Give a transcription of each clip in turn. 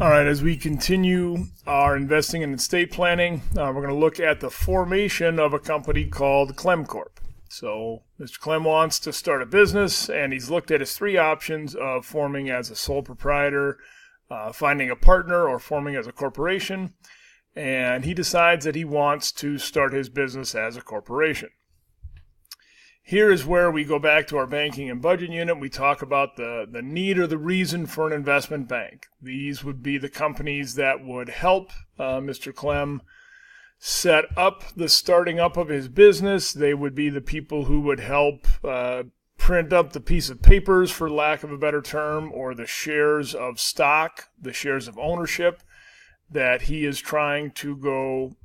All right, as we continue our investing in estate planning, we're going to look at the formation of a company called Clem Corp. So Mr. Clem wants to start a business, and he's looked at his three options of forming as a sole proprietor, finding a partner, or forming as a corporation. And he decides that he wants to start his business as a corporation. Here is where we go back to our banking and budget unit. We talk about the need or the reason for an investment bank. These would be the companies that would help Mr. Clem set up the starting up of his business. They would be the people who would help print up the piece of papers, for lack of a better term, or the shares of stock, the shares of ownership that he is trying to go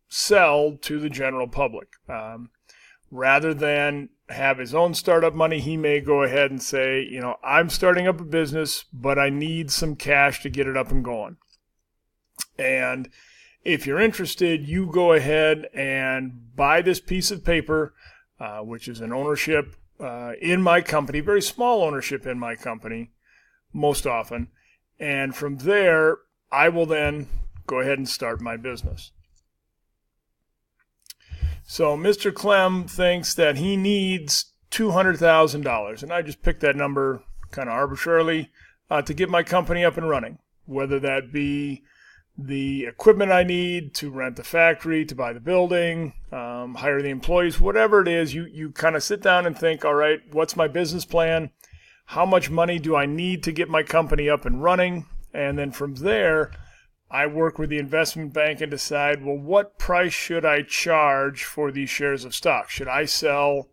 sell to the general public. Rather than have his own startup money, he may go ahead and say, I'm starting up a business, but I need some cash to get it up and going. And if you're interested, you go ahead and buy this piece of paper, which is an ownership in my company, very small ownership in my company, most often. And from there, I will then go ahead and start my business. So Mr. Clem thinks that he needs $200,000, and I just picked that number kind of arbitrarily to get my company up and running, whether that be the equipment I need to rent the factory, to buy the building, hire the employees, whatever it is. You kind of sit down and think, all right, what's my business plan? How much money do I need to get my company up and running? And then from there, I work with the investment bank and decide, well, what price should I charge for these shares of stock? Should I sell,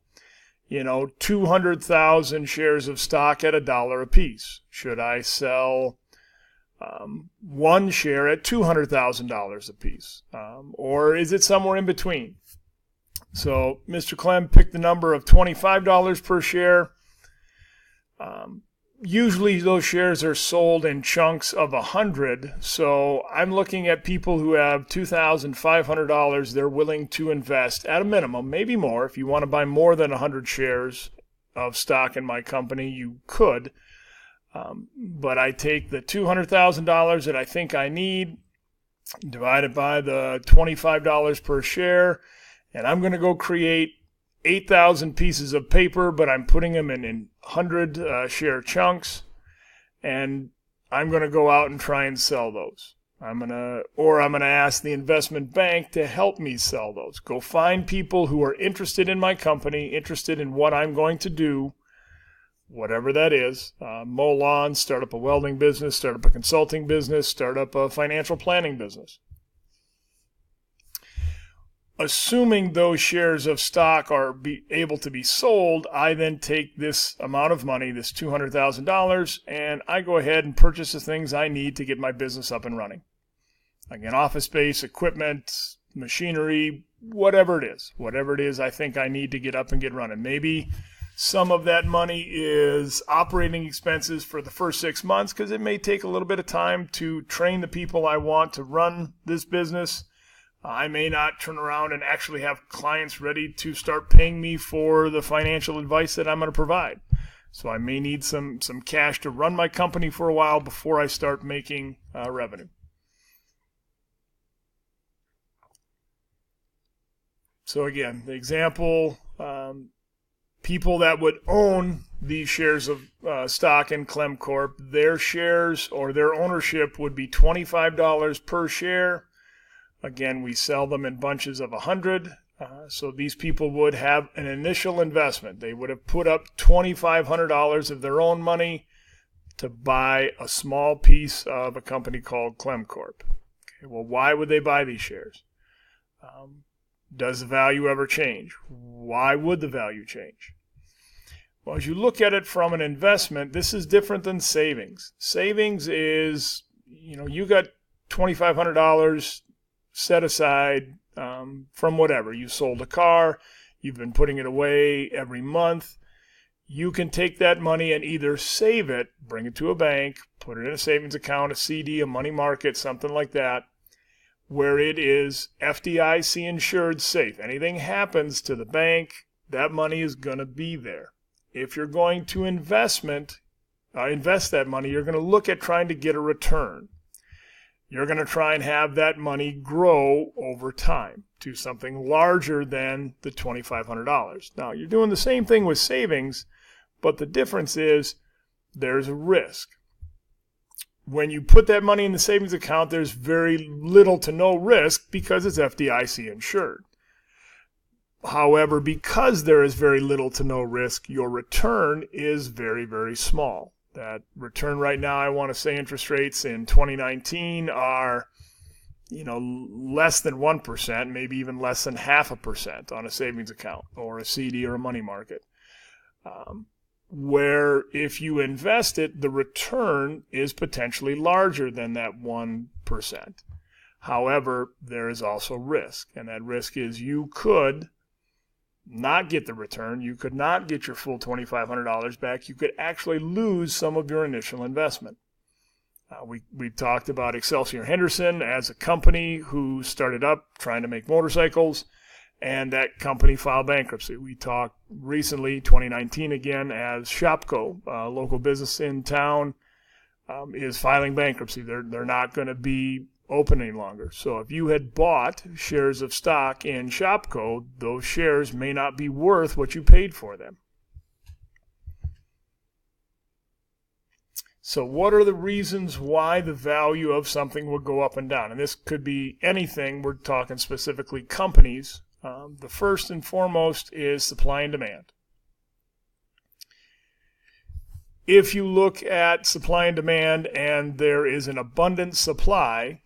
200,000 shares of stock at $1 a piece? Should I sell one share at $200,000 a piece? Or is it somewhere in between? So Mr. Clem picked the number of $25 per share. Usually those shares are sold in chunks of 100, so I'm looking at people who have $2,500 they're willing to invest at a minimum, maybe more. If you want to buy more than 100 shares of stock in my company, you could. But I take the $200,000 that I think I need, divide it by the $25 per share, and I'm going to go create 8,000 pieces of paper, but I'm putting them in 100 share chunks, and I'm going to go out and try and sell those. I'm going to ask the investment bank to help me sell those. Go find people who are interested in my company, interested in what I'm going to do, whatever that is. Mow lawns, start up a welding business, start up a consulting business, start up a financial planning business. Assuming those shares of stock are able to be sold, I then take this amount of money, this $200,000, and I go ahead and purchase the things I need to get my business up and running. Again, office space, equipment, machinery, whatever it is I think I need to get up and get running. Maybe some of that money is operating expenses for the first 6 months, because it may take a little bit of time to train the people I want to run this business. I may not turn around and actually have clients ready to start paying me for the financial advice that I'm going to provide. So I may need some cash to run my company for a while before I start making revenue. So again, the example, people that would own these shares of stock in Clem Corp, their shares or their ownership would be $25 per share. Again, we sell them in bunches of 100. So these people would have an initial investment. They would have put up $2,500 of their own money to buy a small piece of a company called Clem Corp. Okay, well, why would they buy these shares? Does the value ever change? Why would the value change? Well, as you look at it from an investment, this is different than savings. Savings is, you got $2,500 set aside from whatever. You sold a car, you've been putting it away every month. You can take that money and either save it, bring it to a bank, put it in a savings account, a CD, a money market, something like that, where it is FDIC insured safe. Anything happens to the bank, that money is going to be there. If you're going to invest that money, you're going to look at trying to get a return. you're going to try and have that money grow over time to something larger than the $2,500. Now, you're doing the same thing with savings, but the difference is there's a risk. When you put that money in the savings account, there's very little to no risk because it's FDIC insured. However, because there is very little to no risk, your return is very, very small. That return right now, I want to say interest rates in 2019 are, less than 1%, maybe even less than 0.5% on a savings account or a CD or a money market. Where if you invest it, the return is potentially larger than that 1%. However, there is also risk, and that risk is you could not get the return. You could not get your full $2,500 back. You could actually lose some of your initial investment. We talked about Excelsior Henderson as a company who started up trying to make motorcycles, and that company filed bankruptcy. We talked recently, 2019 again, as Shopko, a local business in town, is filing bankruptcy. They're not going to be open any longer. So if you had bought shares of stock in Shopko, those shares may not be worth what you paid for them. So what are the reasons why the value of something will go up and down? And this could be anything. We're talking specifically companies. The first and foremost is supply and demand. If you look at supply and demand and there is an abundant supply,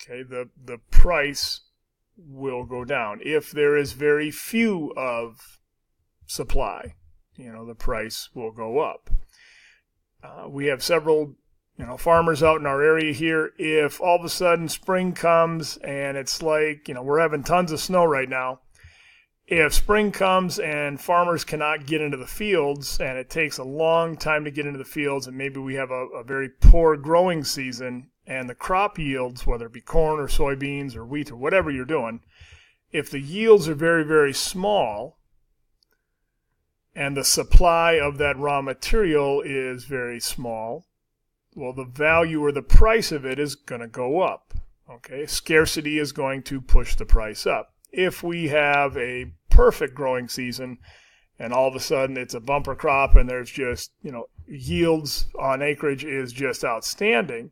okay, the price will go down. If there is very few of supply, the price will go up. We have several, farmers out in our area here. If all of a sudden spring comes and it's like, we're having tons of snow right now. If spring comes and farmers cannot get into the fields and it takes a long time to get into the fields and maybe we have a very poor growing season and the crop yields, whether it be corn or soybeans or wheat or whatever you're doing, if the yields are very, very small and the supply of that raw material is very small, well, the value or the price of it is going to go up. Okay, scarcity is going to push the price up. If we have a perfect growing season and all of a sudden it's a bumper crop and there's just, yields on acreage is just outstanding,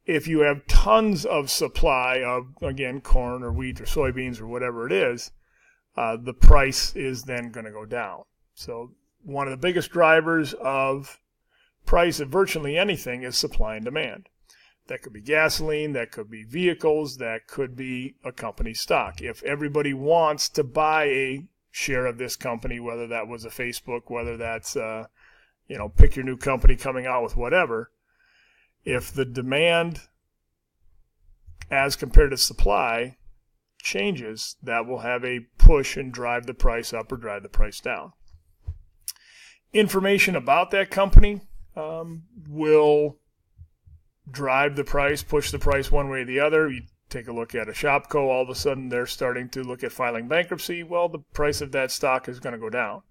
if you have tons of supply of, again, corn or wheat or soybeans or whatever it is, the price is then going to go down. So one of the biggest drivers of price of virtually anything is supply and demand. That could be gasoline, that could be vehicles, that could be a company stock. If everybody wants to buy a share of this company, whether that was a Facebook, whether that's, pick your new company coming out with whatever, if the demand as compared to supply changes, that will have a push and drive the price up or drive the price down. Information about that company will drive the price, push the price one way or the other. You take a look at a Shopko, all of a sudden they're starting to look at filing bankruptcy. Well, the price of that stock is going to go down.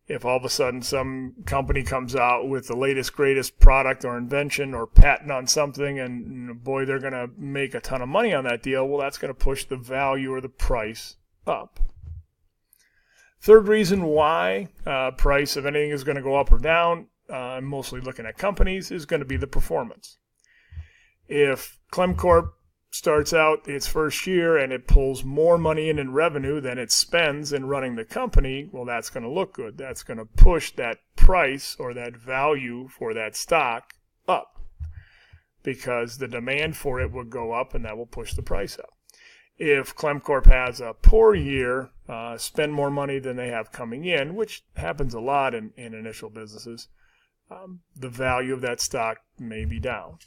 If all of a sudden some company comes out with the latest, greatest product or invention or patent on something and boy, they're going to make a ton of money on that deal, well, that's going to push the value or the price up. Third reason why price of anything is going to go up or down, I'm mostly looking at companies, is going to be the performance. If Clem Corp starts out its first year and it pulls more money in revenue than it spends in running the company, well, that's going to look good. That's going to push that price or that value for that stock up because the demand for it will go up and that will push the price up. If Clem Corp has a poor year, spend more money than they have coming in, which happens a lot in initial businesses, the value of that stock may be down.